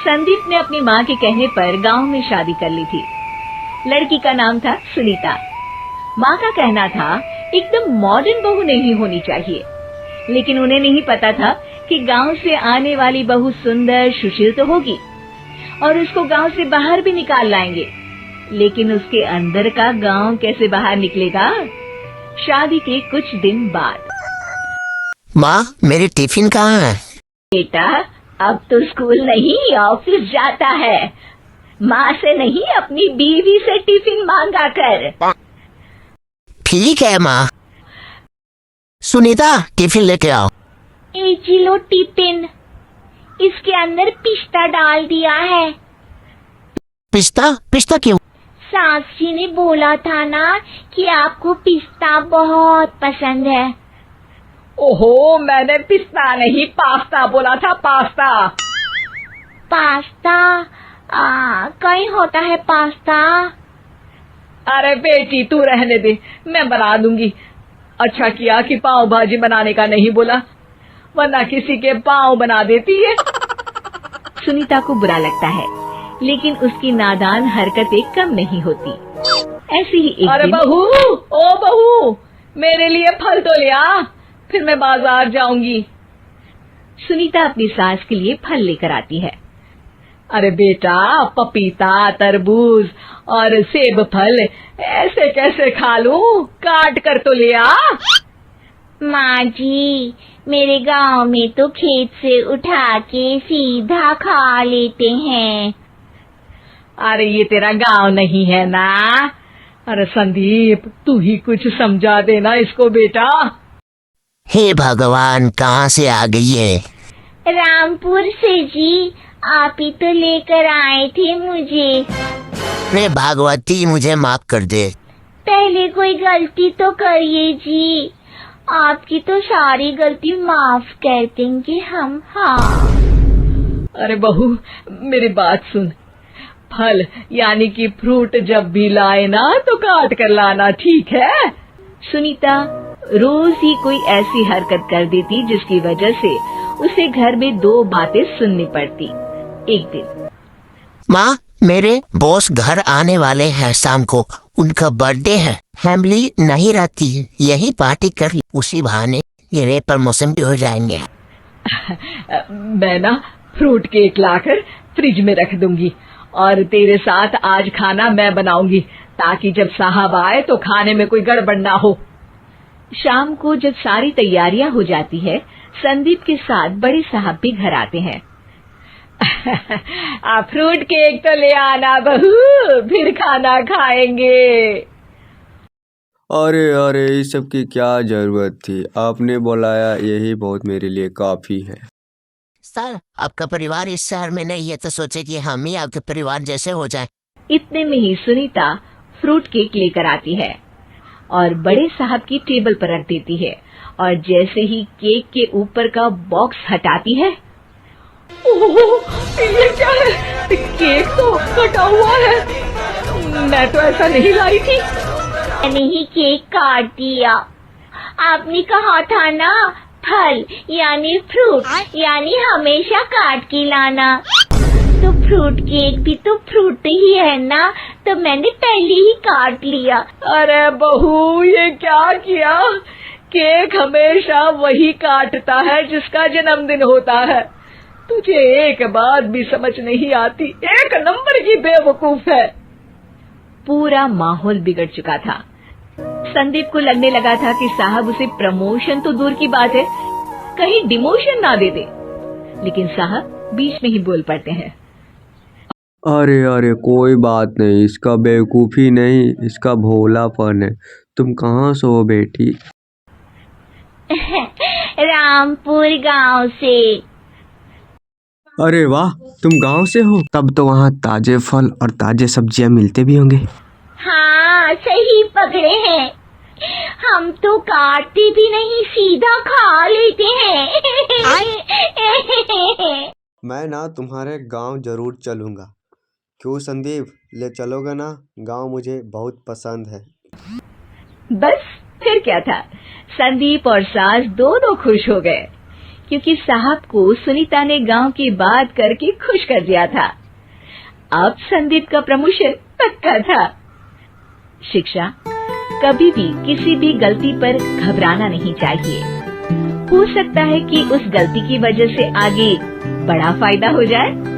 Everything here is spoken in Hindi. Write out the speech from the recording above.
संदीप ने अपनी माँ के कहने पर गांव में शादी कर ली थी। लड़की का नाम था सुनीता। माँ का कहना था एकदम मॉडर्न बहू नहीं होनी चाहिए, लेकिन उन्हें नहीं पता था कि गांव से आने वाली बहू सुंदर सुशील तो होगी और उसको गांव से बाहर भी निकाल लाएंगे, लेकिन उसके अंदर का गांव कैसे बाहर निकलेगा। शादी के कुछ दिन बाद। माँ, मेरी टिफिन कहाँ है? बेटा, अब तो स्कूल नहीं ऑफिस जाता है। माँ से नहीं, अपनी बीवी से टिफिन मांगा कर। ठीक है माँ। सुनीता, टिफिन लेके आओ। एक किलो टिफिन, इसके अंदर पिस्ता डाल दिया है। पिस्ता? पिस्ता क्यों? सास जी ने बोला था ना कि आपको पिस्ता बहुत पसंद है। ओहो, मैंने पिस्ता नहीं पास्ता बोला था, पास्ता। पास्ता? कहीं होता है पास्ता? अरे बेटी, तू रहने दे, मैं बना दूंगी। अच्छा किया कि पाव भाजी बनाने का नहीं बोला, वरना किसी के पाव बना देती है। सुनीता को बुरा लगता है, लेकिन उसकी नादान हरकतें कम नहीं होती। ऐसी ही एक दिन, बहू, ओ बहू, मेरे लिए फल तो ले आ, फिर मैं बाजार जाऊंगी। सुनीता अपनी सास के लिए फल लेकर आती है। अरे बेटा, पपीता, तरबूज और सेब फल ऐसे कैसे खा लूं? काट कर तो ले आ। माँ जी, मेरे गांव में तो खेत से उठा के सीधा खा लेते हैं। अरे ये तेरा गांव नहीं है ना। अरे संदीप, तू ही कुछ समझा देना इसको बेटा। हे भगवान, कहाँ से आ गई है? रामपुर से जी, आप ही तो लेकर आए थे मुझे। रे भागवती, मुझे माफ कर दे। पहले कोई गलती तो करिए जी, आपकी तो सारी गलती माफ कर देंगे हम। हाँ। अरे बहू, मेरी बात सुन। फल यानी कि फ्रूट जब भी लाए ना तो काट कर लाना, ठीक है? सुनीता रोज ही कोई ऐसी हरकत कर देती जिसकी वजह से उसे घर में दो बातें सुननी पड़ती। एक दिन, माँ, मेरे बॉस घर आने वाले हैं शाम को, उनका बर्थडे है, फैमिली नहीं रहती है, यही पार्टी कर ली, उसी बहाने ये प्रमोशन भी हो जाएंगे। मैं ना फ्रूट केक लाकर फ्रिज में रख दूंगी और तेरे साथ आज खाना मैं बनाऊंगी, ताकि जब साहब आए तो खाने में कोई गड़बड़ ना हो। शाम को जब सारी तैयारियां हो जाती है, संदीप के साथ बड़े साहब भी घर आते हैं। फ्रूट केक तो ले आना बहू, फिर खाना खाएंगे। अरे अरे, इस सब की क्या जरूरत थी? आपने बुलाया, यही बहुत मेरे लिए काफी है। सर, आपका परिवार इस शहर में नहीं है तो सोचे कि हम ही आपके परिवार जैसे हो जाएं। इतने में ही सुनीता फ्रूट केक लेकर आती है और बड़े साहब की टेबल पर रख देती है, और जैसे ही केक के ऊपर का बॉक्स हटाती है, ओह, ये क्या है? केक तो कटा हुआ है। मैं तो ऐसा नहीं लाई थी। मैंने ही केक काट दिया। आपने कहा था ना, फल यानी फ्रूट यानी हमेशा काट के लाना। तो फ्रूट केक भी तो फ्रूट ही है ना, तो मैंने पहले ही काट लिया। अरे बहू, ये क्या किया? केक हमेशा वही काटता है जिसका जन्मदिन होता है। तुझे एक बात भी समझ नहीं आती, एक नंबर की बेवकूफ है। पूरा माहौल बिगड़ चुका था। संदीप को लगने लगा था कि साहब उसे प्रमोशन तो दूर की बात है, कहीं डिमोशन ना दे दे, लेकिन साहब बीच में ही बोल पड़ते हैं। अरे अरे, कोई बात नहीं, इसका बेवकूफ़ी नहीं, इसका भोलापन है। तुम कहाँ से हो बेटी? रामपुर गांव से। अरे वाह, तुम गांव से हो? तब तो वहाँ ताजे फल और ताजे सब्जियां मिलते भी होंगे। हाँ, सही पकड़े हैं। हम तो काटते भी नहीं, सीधा खा लेते हैं। मैं ना तुम्हारे गांव जरूर चलूंगा। क्यों संदीप, ले चलोगे ना? गांव मुझे बहुत पसंद है। बस फिर क्या था, संदीप और सास दोनों खुश हो गए। क्योंकि साहब को सुनीता ने गांव की बात करके खुश कर दिया था। अब संदीप का प्रमोशन पक्का था। शिक्षा, कभी भी किसी भी गलती पर घबराना नहीं चाहिए। हो सकता है कि उस गलती की वजह से आगे बड़ा फायदा हो जाए।